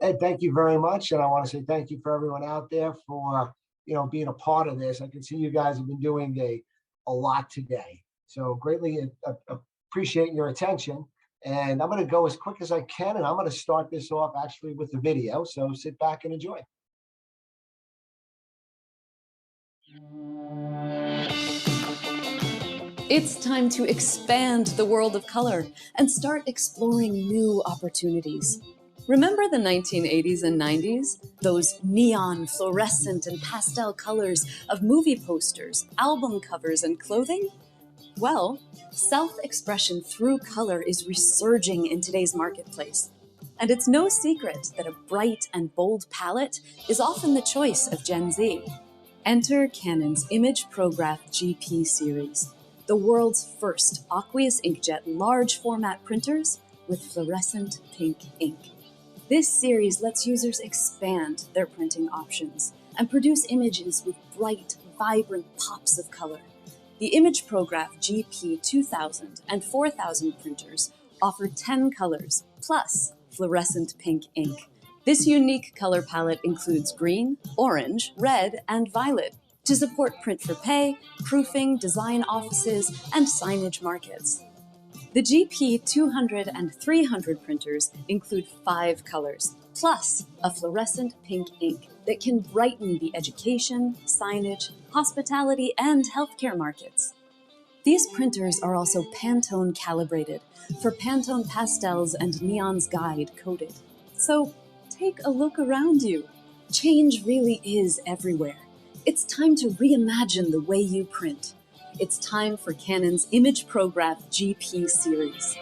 Ed, thank you very much. And I want to say thank you for everyone out there for, being a part of this. I can see you guys have been doing a lot today. So greatly appreciate your attention. And I'm going to go as quick as I can. And I'm going to start this off actually with the video. So sit back and enjoy. It's time to expand the world of color and start exploring new opportunities. Remember the 1980s and 90s? Those neon, fluorescent, and pastel colors of movie posters, album covers, and clothing? Well, self-expression through color is resurging in today's marketplace. And it's no secret that a bright and bold palette is often the choice of Gen Z. Enter Canon's Image Prograph GP series, the world's first aqueous inkjet large format printers with fluorescent pink ink. This series lets users expand their printing options and produce images with bright, vibrant pops of color. The Image Prograph GP 2000 and 4000 printers offer 10 colors plus fluorescent pink ink. This unique color palette includes green, orange, red, and violet to support print for pay, proofing, design offices, and signage markets. The GP 200 and 300 printers include 5 colors, plus a fluorescent pink ink that can brighten the education, signage, hospitality, and healthcare markets. These printers are also Pantone calibrated for Pantone pastels and Neon's Guide coded. So take a look around you. Change really is everywhere. It's time to reimagine the way you print. It's time for Canon's Image Prograph GP series.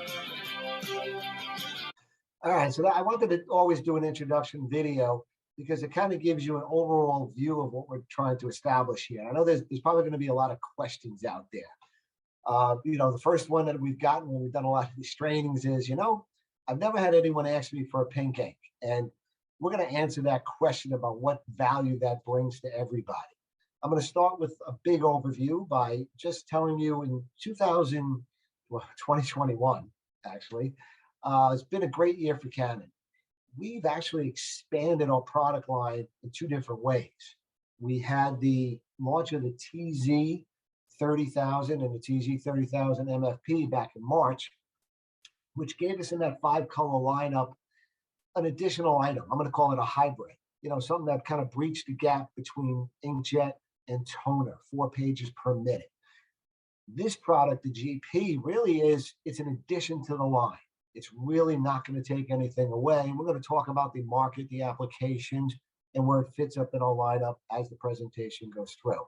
All right. So I wanted to always do an introduction video because it kind of gives you an overall view of what we're trying to establish here. I know there's probably going to be a lot of questions out there. The first one that we've gotten when we've done a lot of these trainings is, I've never had anyone ask me for a pink ink. And we're going to answer that question about what value that brings to everybody. I'm going to start with a big overview by just telling you in 2021, actually, it's been a great year for Canon. We've actually expanded our product line in 2 different ways. We had the launch of the TZ 30,000 and the TZ 30,000 MFP back in March, which gave us in that 5-color lineup an additional item. I'm going to call it a hybrid, something that kind of breached the gap between inkjet and toner, 4 pages per minute. This product, the GP, really it's an addition to the line. It's really not going to take anything away. And we're going to talk about the market, the applications, and where it fits up in our lineup as the presentation goes through.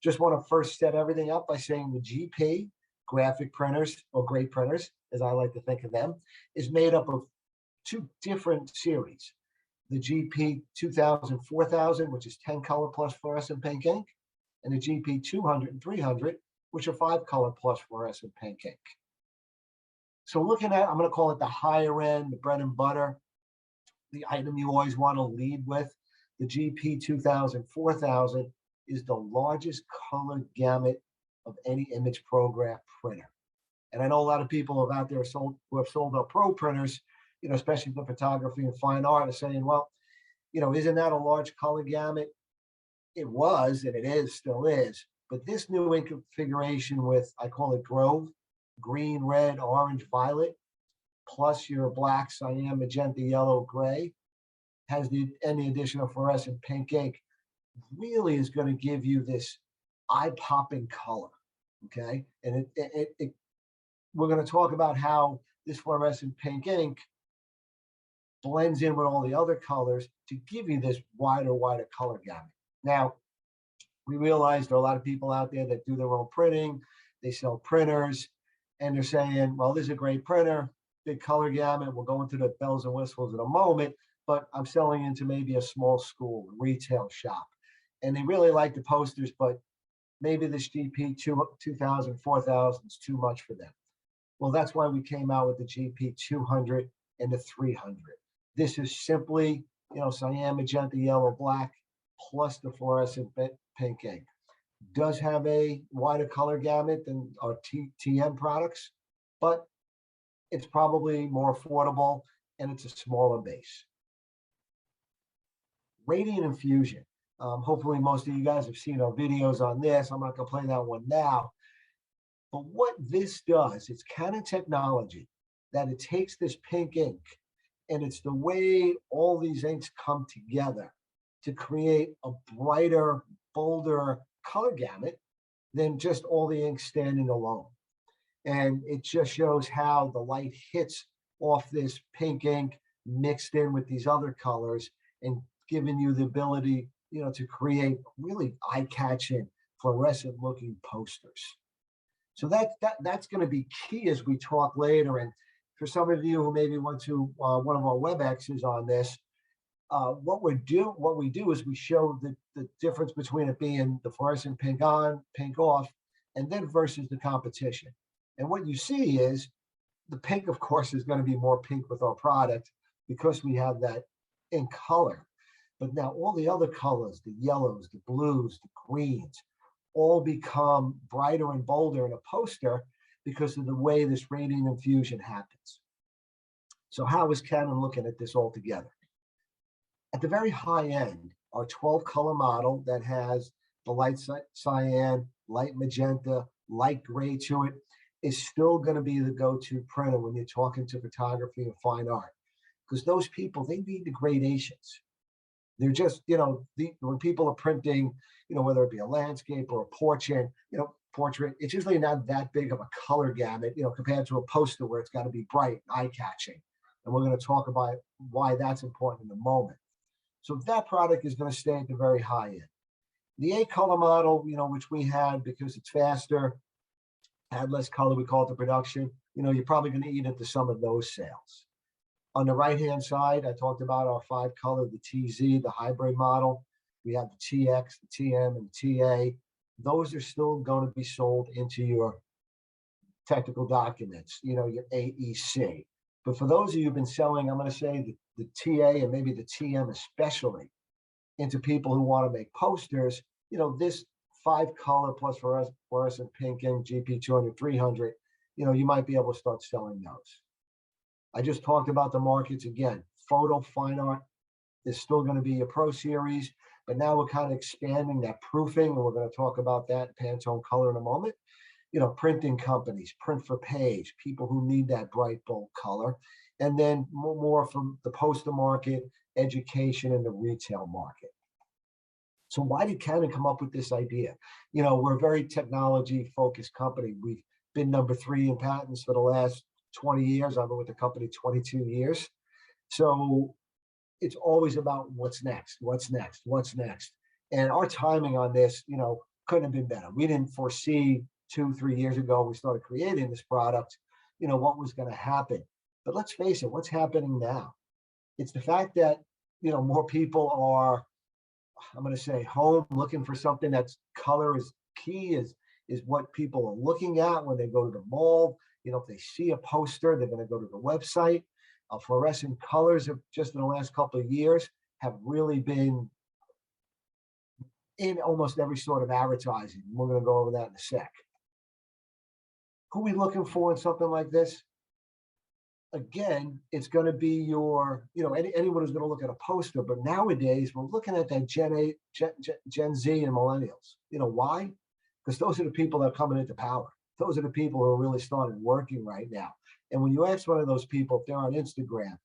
Just want to first set everything up by saying the GP, graphic printers, or great printers, as I like to think of them, is made up of 2 different series. The GP 2000, 4000, which is 10 color plus fluorescent pink ink, and the GP 200 and 300, which are 5 color plus fluorescent pink ink. So looking at, I'm going to call it the higher end, the bread and butter, the item you always want to lead with. The GP 2000, 4000 is the largest color gamut of any image prograph printer. And I know a lot of people out there who have sold our pro printers, especially for photography and fine art, are saying, well, isn't that a large color gamut? It was, and it still is. But this new ink configuration with, I call it Grove, green, red, orange, violet, plus your black, cyan, magenta, yellow, gray, has the addition of fluorescent pink ink, really is going to give you this eye-popping color, okay? And we're going to talk about how this fluorescent pink ink blends in with all the other colors to give you this wider color gamut. Now, we realize there are a lot of people out there that do their own printing, they sell printers, and they're saying, well, this is a great printer, big color gamut, we'll go into the bells and whistles in a moment, but I'm selling into maybe a small school, a retail shop, and they really like the posters, but maybe this GP 2000, 4000 is too much for them. Well, that's why we came out with the GP 200 and the 300. This is simply, cyan, magenta, yellow, black, plus the fluorescent pink ink. Does have a wider color gamut than our TM products, but it's probably more affordable and it's a smaller base. Radiant infusion. Hopefully most of you guys have seen our videos on this. I'm not going to play that one now. But what this does, it's Canon technology that it takes this pink ink, and it's the way all these inks come together to create a brighter, bolder color gamut than just all the ink standing alone. And it just shows how the light hits off this pink ink mixed in with these other colors and giving you the ability, to create really eye-catching, fluorescent-looking posters. So that's going to be key as we talk later. And for some of you who maybe went to one of our WebExes on this, what we do is we show the difference between it being the fluorescent pink on, pink off, and then versus the competition. And what you see is the pink, of course, is going to be more pink with our product because we have that in color. But now all the other colors, the yellows, the blues, the greens, all become brighter and bolder in a poster because of the way this radiant infusion happens. So how is Canon looking at this all together? At the very high end, our 12 color model that has the light cyan, light magenta, light gray to it is still going to be the go-to printer when you're talking to photography and fine art, because those people, they need the gradations. They're just, when people are printing, whether it be a landscape or a portrait, it's usually not that big of a color gamut, compared to a poster where it's got to be bright, eye-catching. And we're going to talk about why that's important in a moment. So that product is going to stay at the very high end. The 8-color model, which we had because it's faster, had less color, we call it the production, you're probably going to eat into some of those sales. On the right-hand side, I talked about our 5-color, the TZ, the hybrid model. We have the TX, the TM, and the TA. Those are still going to be sold into your technical documents, your AEC. But for those of you who've been selling, I'm going to say the TA and maybe the TM especially, into people who want to make posters, this 5-color plus fluorescent pink ink GP 200, 300, you might be able to start selling those. I just talked about the markets again. Photo, fine art is still going to be a Pro Series, but now we're kind of expanding that proofing, and we're going to talk about that Pantone color in a moment. Printing companies, print for page, people who need that bright, bold color, and then more from the poster market, education, and the retail market. So why did Canon come up with this idea? We're a very technology-focused company. We've been number 3 in patents for the last 20 years. I've been with the company 22 years. So it's always about what's next, what's next, what's next. And our timing on this, couldn't have been better. We didn't foresee 2-3 years ago, we started creating this product, what was going to happen. But let's face it, what's happening now? It's the fact that, more people are, I'm going to say, home looking for something that's color is key, is what people are looking at when they go to the mall. If they see a poster, they're going to go to the website. Fluorescent colors have just in the last couple of years have really been in almost every sort of advertising. We're going to go over that in a sec. Who are we looking for in something like this? Again, it's going to be your, anyone who's going to look at a poster. But nowadays, we're looking at that Gen Z and millennials. Why? Because those are the people that are coming into power. Those are the people who are really starting working right now. And when you ask one of those people if they're on Instagram,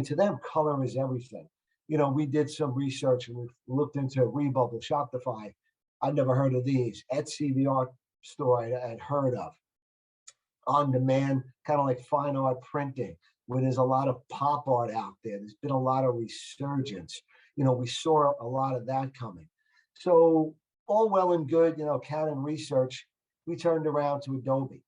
to them, color is everything. We did some research and we looked into Redbubble, Shopify. I'd never heard of these. Etsy, the art store I'd heard of. On demand, kind of like fine art printing, where there's a lot of pop art out there. There's been a lot of resurgence. We saw a lot of that coming. So all well and good, Canon research, we turned around to Adobe.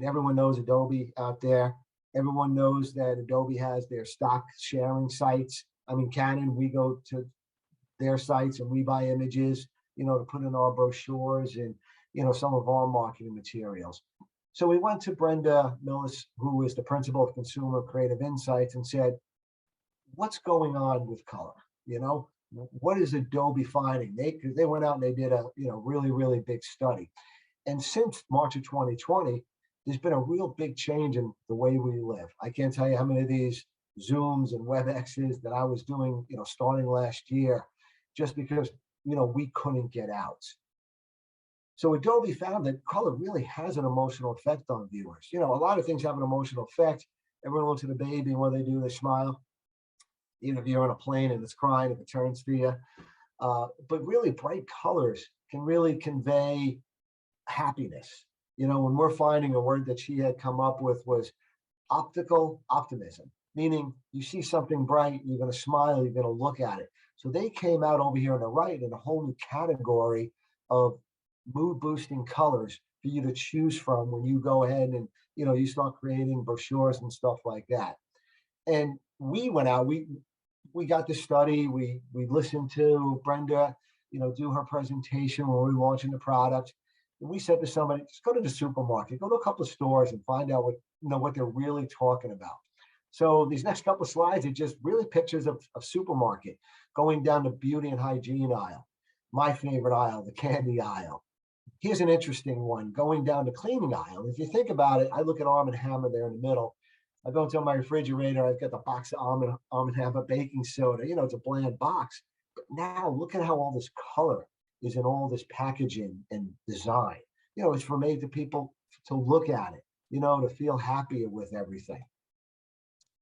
Everyone knows Adobe out there. Everyone knows that Adobe has their stock sharing sites. Canon, we go to their sites and we buy images, to put in our brochures and, some of our marketing materials. So we went to Brenda Millis, who is the principal of Consumer Creative Insights, and said, what's going on with color? What is Adobe finding? They went out and they did a, really, really big study. And since March of 2020, there's been a real big change in the way we live. I can't tell you how many of these Zooms and WebExes that I was doing, starting last year, just because, we couldn't get out. So Adobe found that color really has an emotional effect on viewers. A lot of things have an emotional effect. Everyone looks at a baby and what they do, they smile. Even if you're on a plane and it's crying, if it turns to you. But really bright colors can really convey happiness. When we're finding a word that she had come up with was optical optimism, meaning you see something bright, you're going to smile, you're going to look at it. So they came out over here on the right in a whole new category of mood boosting colors for you to choose from when you go ahead and, you start creating brochures and stuff like that. And we went out, we got the study, we listened to Brenda, do her presentation when we were launching the product. And we said to somebody, just go to the supermarket, go to a couple of stores and find out what they're really talking about. So these next couple of slides are just really pictures of supermarket, going down the beauty and hygiene aisle, my favorite aisle, the candy aisle. Here's an interesting one, going down the cleaning aisle. If you think about it, I look at Arm & Hammer there in the middle. I go into my refrigerator, I've got the box of Arm & Hammer baking soda. It's a bland box. But now look at how all this color is in all this packaging and design. It's for made to people to look at it, to feel happier with everything.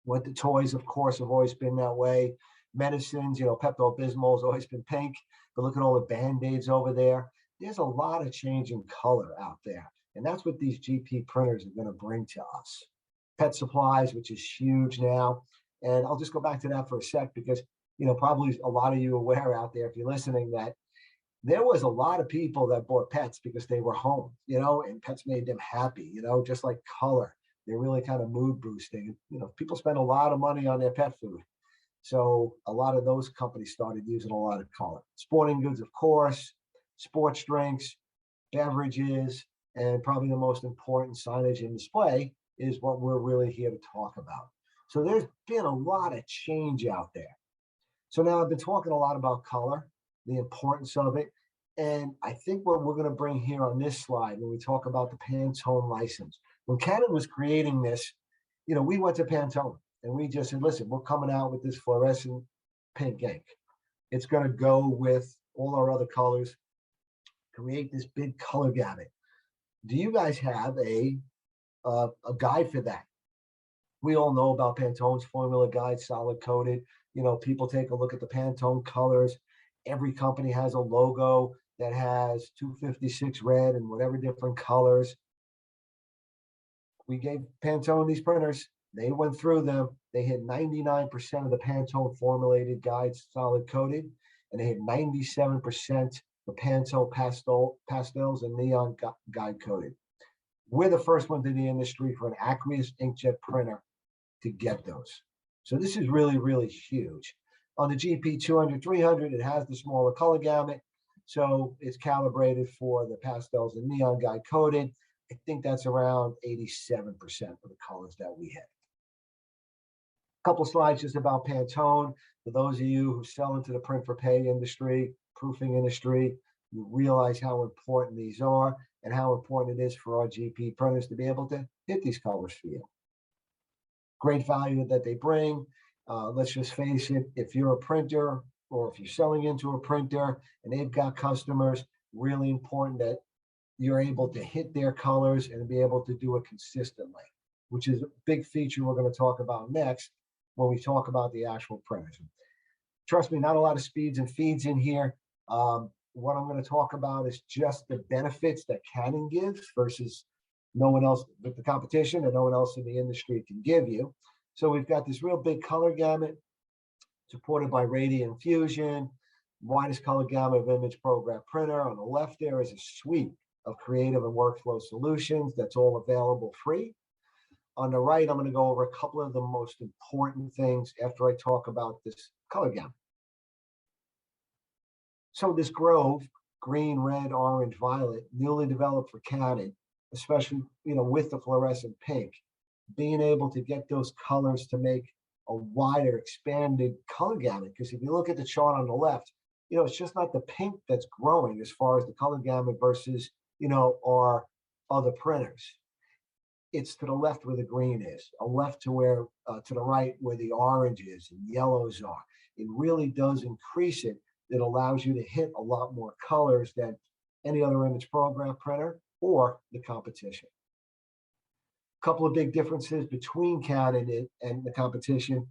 What the toys, of course, have always been that way. Medicines, Pepto-Bismol has always been pink. But look at all the Band-Aids over there. There's a lot of change in color out there. And that's what these GP printers are going to bring to us. Pet supplies, which is huge now. And I'll just go back to that for a sec because, probably a lot of you are aware out there, if you're listening, that there was a lot of people that bought pets because they were home, and pets made them happy, just like color. They're really kind of mood boosting. People spend a lot of money on their pet food. So a lot of those companies started using a lot of color. Sporting goods, of course, sports drinks, beverages, and probably the most important signage and display is what we're really here to talk about. So there's been a lot of change out there. So now I've been talking a lot about color, the importance of it. And I think what we're going to bring here on this slide, when we talk about the Pantone license, when Canon was creating this, we went to Pantone and we just said, listen, we're coming out with this fluorescent pink ink. It's going to go with all our other colors, create this big color gamut. Do you guys have a guide for that? We all know about Pantone's formula guide, solid coated. People take a look at the Pantone colors. Every company has a logo that has 256 red and whatever different colors. We gave Pantone these printers. They went through them. They had 99% of the Pantone formulated guides solid coated, and they had 97% the Pantone pastels and neon guide coated. We're the first ones in the industry for an aqueous inkjet printer to get those. So this is really, really huge. On the GP 200, 300, it has the smaller color gamut. So it's calibrated for the pastels and neon guide coated. I think that's around 87% of the colors that we have. A couple slides just about Pantone. For those of you who sell into the print for pay industry, proofing industry, you realize how important these are and how important it is for our GP printers to be able to hit these colors for you. Great value that they bring. Let's just face it, if you're a printer or if you're selling into a printer and they've got customers, really important that you're able to hit their colors and be able to do it consistently, which is a big feature we're going to talk about next when we talk about the actual printers. Trust me, not a lot of speeds and feeds in here. What I'm going to talk about is just the benefits that Canon gives versus no one else with the competition and no one else in the industry can give you. So we've got this real big color gamut supported by Radiant Fusion, widest color gamut of image program printer. On the left there is a suite of creative and workflow solutions that's all available free. On the right, I'm going to go over a couple of the most important things after I talk about this color gamut. So this Grove, green, red, orange, violet, newly developed for Canon, especially with the fluorescent pink, being able to get those colors to make a wider, expanded color gamut. Because if you look at the chart on the left, it's just not the pink that's growing as far as the color gamut versus our other printers. it's to the left where the green is, a left to where to the right where the orange is and yellows are. It really does increase it. It allows you to hit a lot more colors than any other image program printer or the competition. A couple of big differences between Canon and the competition.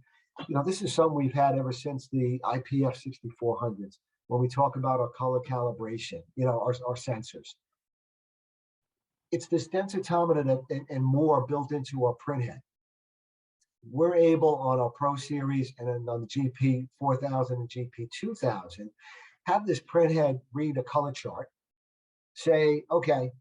This is something we've had ever since the IPF 6400s. When we talk about our color calibration, our sensors, it's this densitometer and more built into our printhead. We're able on our Pro Series and then on the GP 4000 and GP 2000, have this printhead read a color chart, say, okay,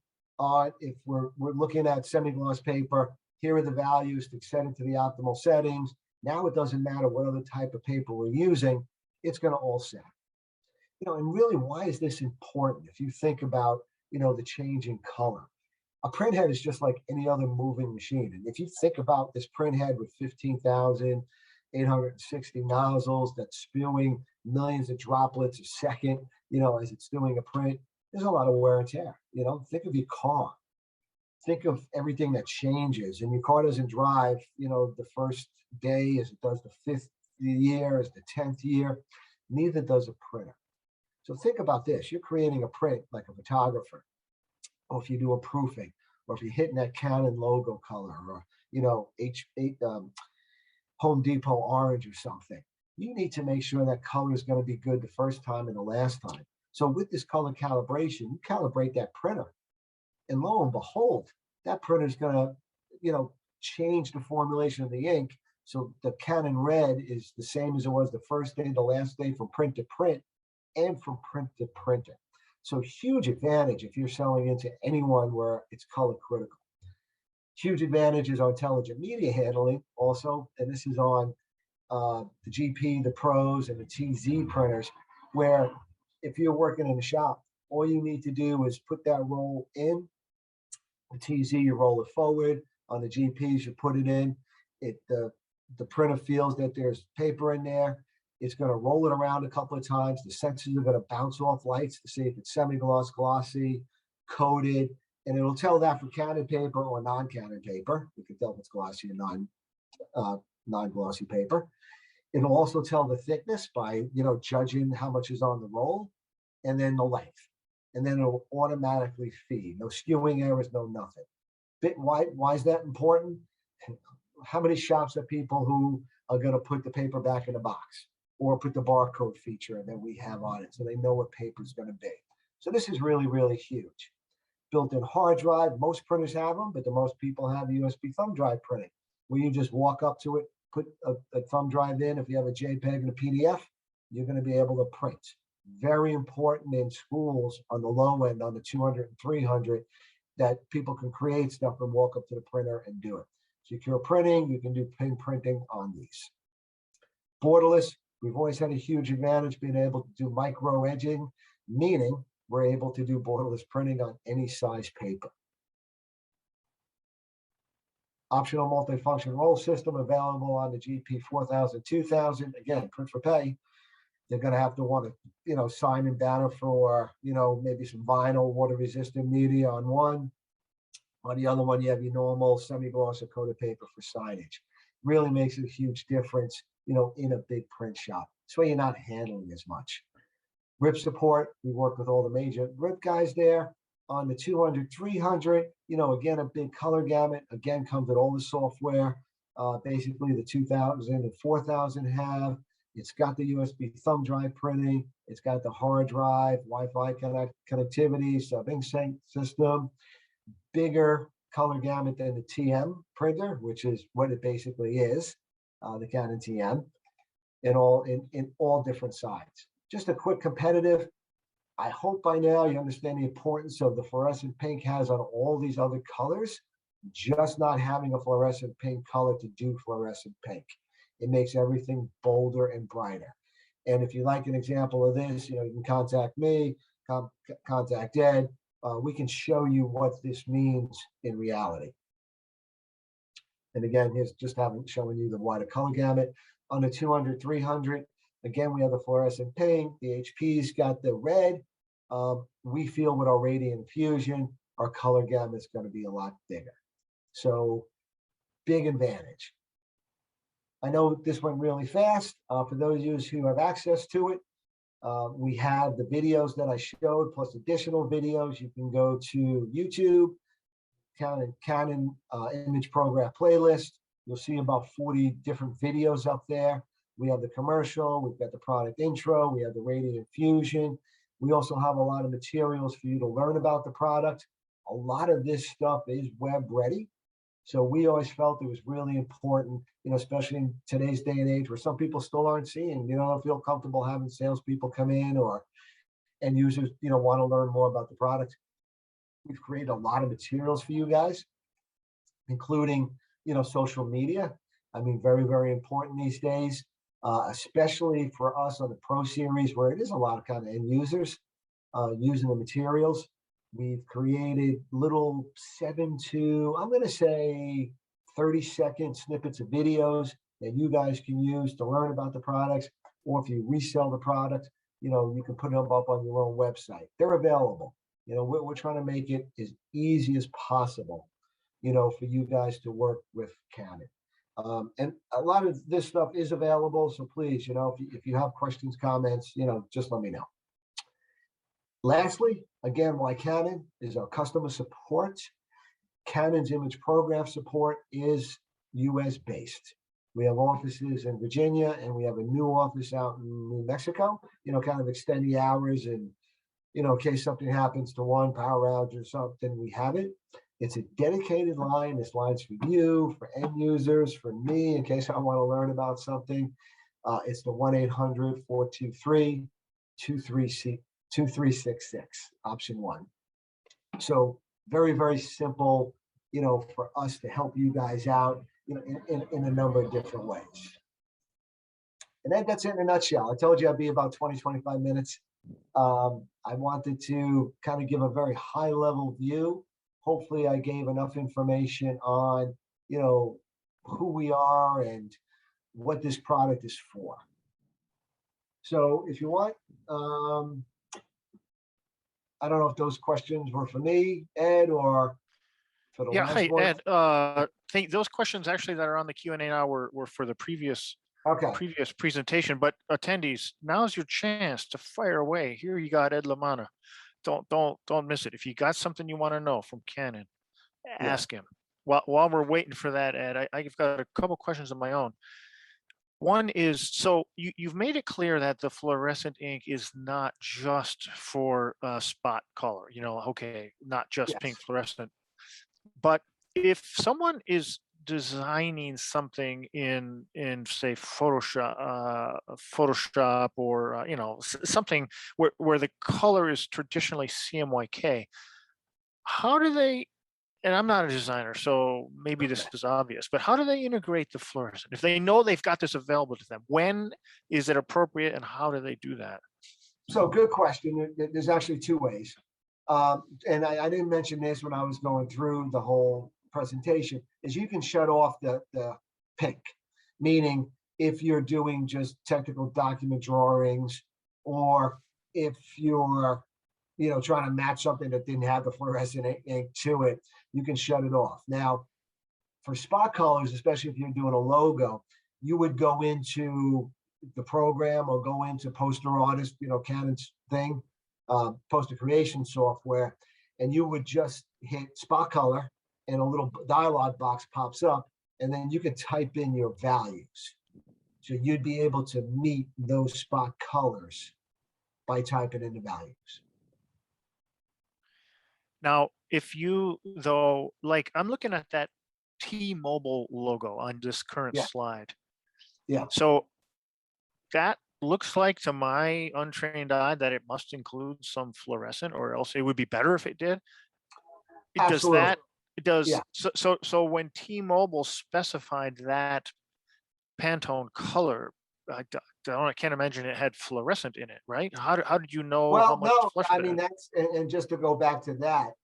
if we're looking at semi-gloss paper, here are the values to set it to the optimal settings. Now it doesn't matter what other type of paper we're using, it's going to all set. And really, why is this important? If you think about, the change in color, a printhead is just like any other moving machine. And if you think about this printhead with 15,860 nozzles that's spewing millions of droplets a second, as it's doing a print, there's a lot of wear and tear. Think of your car. Think of everything that changes, and your car doesn't drive, the first day as it does the 5th year, as the 10th year. Neither does a printer. So think about this. You're creating a print like a photographer, or if you do a proofing, or if you're hitting that Canon logo color, or, Home Depot orange or something. You need to make sure that color is going to be good the first time and the last time. So with this color calibration, you calibrate that printer, and lo and behold, that printer is going to, change the formulation of the ink. So the Canon red is the same as it was the first day, the last day, from print to print, and from print to printer. So huge advantage if you're selling into anyone where it's color critical. Huge advantages on intelligent media handling also, and this is on the GP, the Pros, and the TZ printers, where if you're working in a shop, all you need to do is put that roll in. The TZ, you roll it forward. On the GPs, you put it in. The printer feels that there's paper in there. It's going to roll it around a couple of times. The sensors are going to bounce off lights to see if it's semi-gloss, glossy, coated, and it'll tell that for Canon paper or non-Canon paper. You can tell if it's glossy or non-glossy paper. It'll also tell the thickness by, judging how much is on the roll, and then the length. And then it'll automatically feed. No skewing errors, no nothing. Why is that important? How many shops have people who are going to put the paper back in the box or put the barcode feature that we have on it so they know what paper is going to be? So this is really, really huge. Built-in hard drive. Most printers have them, but the most people have USB thumb drive printing, where you just walk up to it, put a thumb drive in. If you have a JPEG and a PDF, you're going to be able to print. Very important in schools on the low end, on the 200 and 300, that people can create stuff and walk up to the printer and do it. Secure printing, you can do pin printing on these. Borderless, we've always had a huge advantage being able to do micro edging, meaning we're able to do borderless printing on any size paper. Optional multifunction roll system available on the GP 4000, 2000. Again, print for pay. They're going to have to want to, sign and banner for, maybe some vinyl, water-resistant media on one. On the other one, you have your normal semi-gloss or coated paper for signage. Really makes a huge difference, in a big print shop. So you're not handling as much. Grip support, we work with all the major grip guys there. On the 200, 300, again, a big color gamut. Again, comes with all the software. Basically, the 2000 and 4000 have. It's got the USB thumb drive printing. It's got the hard drive, Wi-Fi connectivity, sub-ink sync system. Bigger color gamut than the TM printer, which is what it basically is, the Canon TM, in all different sides. Just a quick competitive. I hope by now you understand the importance of the fluorescent pink has on all these other colors, just not having a fluorescent pink color to do fluorescent pink. It makes everything bolder and brighter. And if you like an example of this, you can contact me, contact Ed. We can show you what this means in reality. And again, here's just showing you the wider color gamut. On the 200, 300, again, we have the fluorescent pink. The HP's got the red. We feel with our radiant fusion, our color gamut is going to be a lot bigger. So big advantage. I know this went really fast. For those of you who have access to it, we have the videos that I showed plus additional videos. You can go to YouTube, Canon image program playlist. You'll see about 40 different videos up there. We have the commercial, we've got the product intro, we have the radiant fusion. We also have a lot of materials for you to learn about the product. A lot of this stuff is web ready. So we always felt it was really important, especially in today's day and age where some people still aren't seeing, don't feel comfortable having salespeople come in or end users, want to learn more about the product. We've created a lot of materials for you guys, including, social media. I mean, very, very important these days, especially for us on the Pro Series where it is a lot of kind of end users using the materials. We've created little 7 to, I'm going to say 30-second snippets of videos that you guys can use to learn about the products. Or if you resell the product, you can put them up on your own website. They're available. We're trying to make it as easy as possible, for you guys to work with Canon. And a lot of this stuff is available. So please, if you have questions, comments, just let me know. Lastly, again, why Canon is our customer support. Canon's image program support is US based. We have offices in Virginia and we have a new office out in New Mexico, kind of extend the hours and, in case something happens to one power outage or something, we have it. It's a dedicated line. This line's for you, for end users, for me, in case I want to learn about something. It's the 1-800-423-2366, option 1. So very, very simple, for us to help you guys out, in a number of different ways. And that's it in a nutshell. I told you I'd be about 20, 25 minutes. I wanted to kind of give a very high level view. Hopefully I gave enough information on, who we are and what this product is for. So if you want, I don't know if those questions were for me, Ed, or for the last hi, one. Ed. I think those questions actually that are on the Q&A now were for the previous presentation, but attendees, now's your chance to fire away. Here you got Ed Lamanna. Don't miss it. If you got something you want to know from Canon, ask him. While we're waiting for that, Ed, I've got a couple questions of my own. One is, so you've made it clear that the fluorescent ink is not just for spot color, okay, not just pink fluorescent, but if someone is designing something in say Photoshop or something where the color is traditionally CMYK, how do they, and I'm not a designer, so maybe this is obvious, but how do they integrate the fluorescent? If they know they've got this available to them, when is it appropriate and how do they do that? So good question. There's actually 2 ways. And I didn't mention this when I was going through the whole presentation, is you can shut off the pink, meaning if you're doing just technical document drawings, or if you're, trying to match something that didn't have the fluorescent ink to it, you can shut it off. Now, for spot colors, especially if you're doing a logo, you would go into the program or go into Poster Artist, Canon's thing, poster creation software, and you would just hit spot color and a little dialog box pops up, and then you can type in your values. So you'd be able to meet those spot colors by typing in the values. Now, if you, though, like I'm looking at that T-Mobile logo on this current slide. Yeah. So that looks like to my untrained eye that it must include some fluorescent, or else it would be better if it did. Absolutely. Does that, it does. So when T-Mobile specified that Pantone color, I can't imagine it had fluorescent in it, right? How did you know how much fluorescent? I mean, that's, and just to go back to that,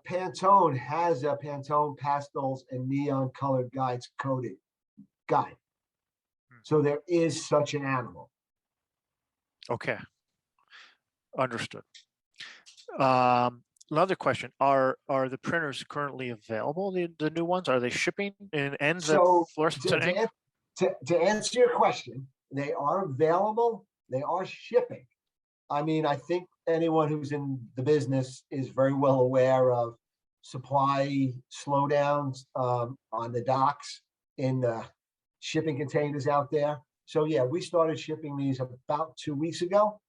Pantone has a Pantone pastels and neon colored guide. So there is such an animal. Okay, understood. another question: Are the printers currently available? The new ones, are they shipping and the So fluorescent ink? to answer your question, they are available. They are shipping. I mean, I think anyone who's in the business is very well aware of supply slowdowns on the docks in the shipping containers out there. So yeah, we started shipping these about 2 weeks ago,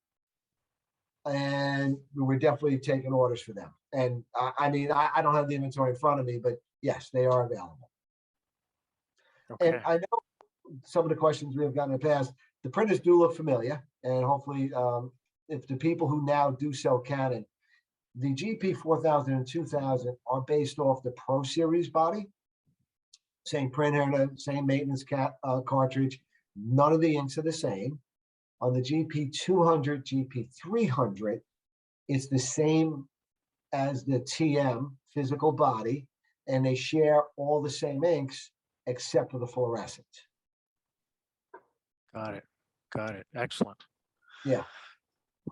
and we were definitely taking orders for them. And I mean, I don't have the inventory in front of me, but yes, they are available. And Okay. I know some of the questions we have gotten in the past, the printers do look familiar, and hopefully, if the people who now do sell Canon, the GP 4000 and 2000 are based off the Pro Series body, same printer, same maintenance cartridge. None of the inks are the same. On the GP 200, GP 300, it's the same as the TM physical body, and they share all the same inks except for the fluorescent. Got it. Got it. Excellent. Yeah.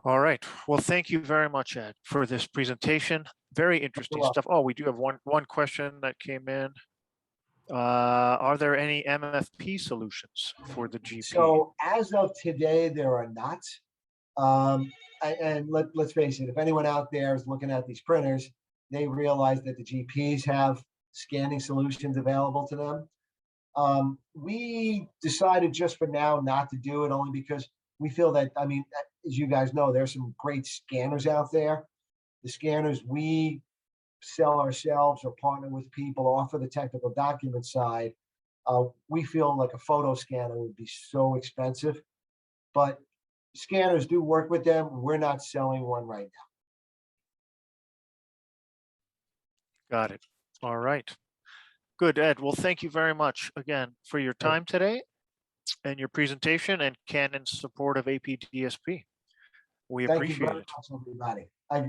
All right. Well, thank you very much, Ed, for this presentation. Very interesting stuff. Oh, we do have one question that came in. Are there any MFP solutions for the GP? So as of today, there are not. And let's face it, if anyone out there is looking at these printers, they realize that the GPs have scanning solutions available to them. We decided just for now not to do it, only because we feel that, I mean, as you guys know, there's some great scanners out there. The scanners we sell ourselves or partner with people off of the technical document side, we feel like a photo scanner would be so expensive, but scanners do work with them. We're not selling one right now. Got it. All right. Good, Ed. Well, thank you very much again for your time today and your presentation and Canon's support of APDSP. We appreciate it. Thank you very much, everybody.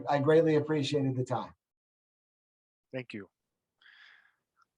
I greatly appreciated the time. Thank you.